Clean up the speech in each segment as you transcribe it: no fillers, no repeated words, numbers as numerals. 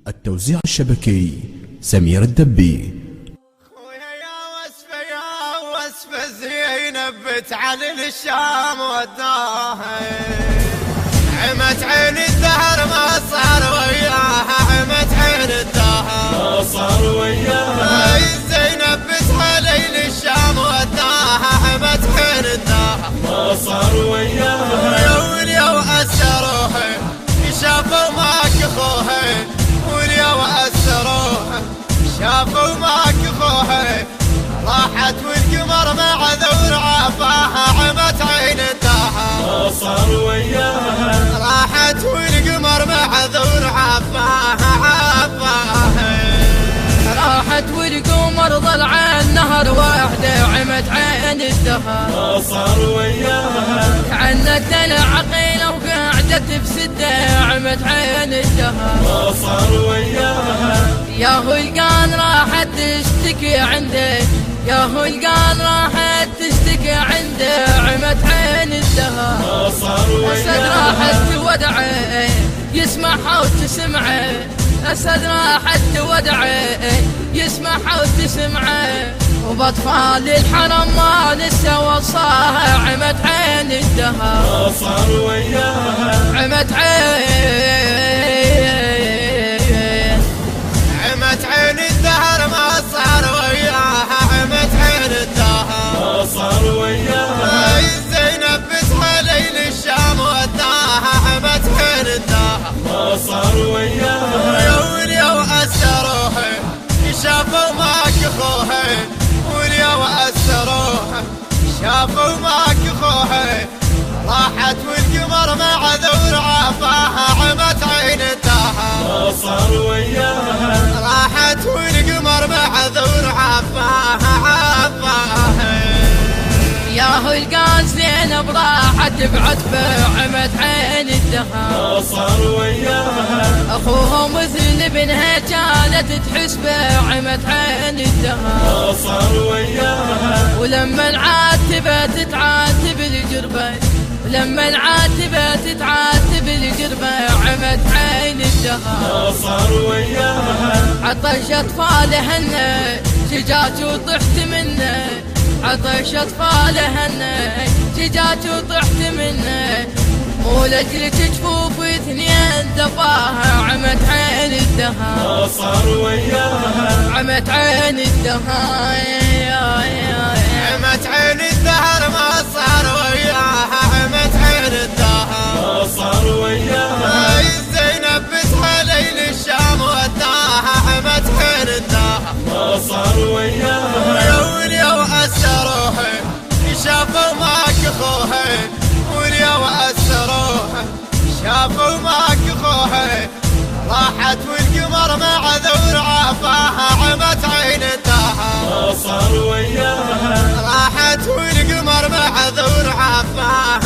التوزيع الشبكي سمير الدبي. خويا يا وصفة زينب بتعلل الشام وداها، عمت عين الدهر ما صار وياها، عمت عين الدهر ما صار وياها. زينب بتعلل الشام وداها، عمت عين الدهر ما صار وياها. واليوم أسروها شافوا ماك اخوها، واليوم أسروها شافوا ماك اخوها، راحت والقمر مع ذور عافاها، عمت عين الدهر ما صار وياها. راحت والقمر مع ذور عافاها، راحت والقمر ضلع النهر وحده، وعمت عين الدهر ما صار وياها. تعنت العقيله وقعدت بسده، عمت عين الدهر ما صار وياها. يا هلقان راحت تشتكي عنده، يا هلقان راحت تشتكي عنده، عمت عين الدهر ما صار أسد وياها. راحت تودعه يسمعها وتسمعه، أسد راحت تودعه يسمعها وتسمعه، وبأطفال الحرم ما لسه وصاها، عمت عين الدهر ما صار وياها. عمت عمت عين الدهر ما صار وياها، عمت عين الدهر ما صار وياها. زينب بتهليل الشام وداها، عمت عين الدهر ما صار وياها. واليوم أسروها شافوا ماك اخوها، واليوم أسروها شافوا ماك اخوها، راحت والقمر مع ذور عافاها، عمت عين الدهر ما صار وياها. راحت والقمر مع ذور عافاها، يا هلقان زينب راحت بعتبه، عمت عين الدهر ما صار وياها. اخوها مثل ابنها كانت تحسبه، عمت عين الدهر ما صار وياها. ولما العاتبه تعاتب الجربه، ولما العاتبه تعاتب الجربه، عمت عين الدهر ما صار وياها. عطش اطفالهن شجاج وطحت منه، عطش اطفالهن شجاج وطحت منه، ولجلك جفوف اثنين دفاها، عمت عين الدهر ما صار وياها. عمت عين الدهر عمت عين الدهر ما صار وياها، عمت عين الدهر ما صار وياها. زينب بتهليل الشام وداها، عمت عين الدهر ما صار وياها. واليوم أسروها شافوا ماك اخوها، واليوم أسروها شافوا ماك اخوها، راحت والقمر مع ذور عافاها، عمت عين الدهر ما صار وياها. راحت والقمر مع ذور عافاها،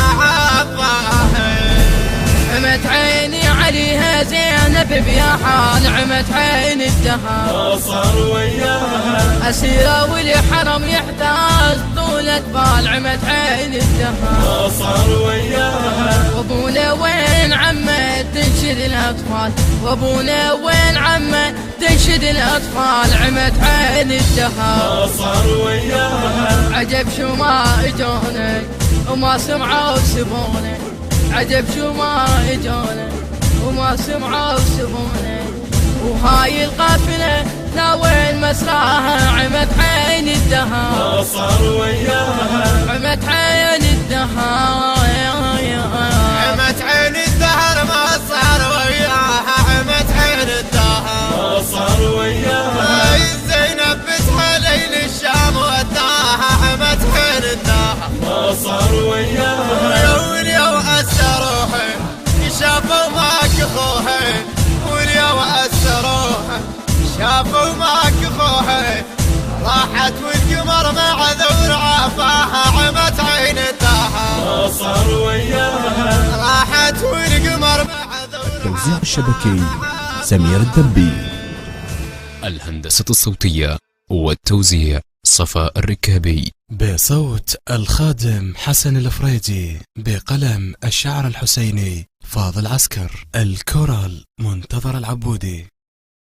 عمت عيني عليها زينب بيا حال، عمت عين الدهر ما صار وياها. أسيرة والحرم يحتاج طولة بال، عمت عين الدهر ما صار وياها. وابونا وين عمه تنشد الأطفال، وابونا وين عمه تنشد الأطفال، عمت عين الدهر ما صار وياها. عجب شو ما اجونا وما سمعوا سبونا، عجب شو ما اجونا وما سمعوا سبونا، وهاي القافلة ناوين مسراها، عمت عين الدهر ما صار وياها. عمت عين الدهر عمت عين الدهر ما صار وياها، عمت عين الدهر ما صار وياها. زينب بتهليل الشام وداها، عمت عين الدهر ما صار وياها. واليوم أسروها شافوا ماك اخوها، واليوم أسروها شافوا ماك اخوها، راحت والقمر مع ذور عافاها، عمت عين الدهر ما صار وياها. راحت والقمر مع ذور التوزيع الشبكي سمير الدبي. الهندسة الصوتية والتوزيع صفاء الركابي، بصوت الخادم حسن الفريدي، بقلم الشاعر الحسيني فاضل عسكر، الكورال منتظر العبودي.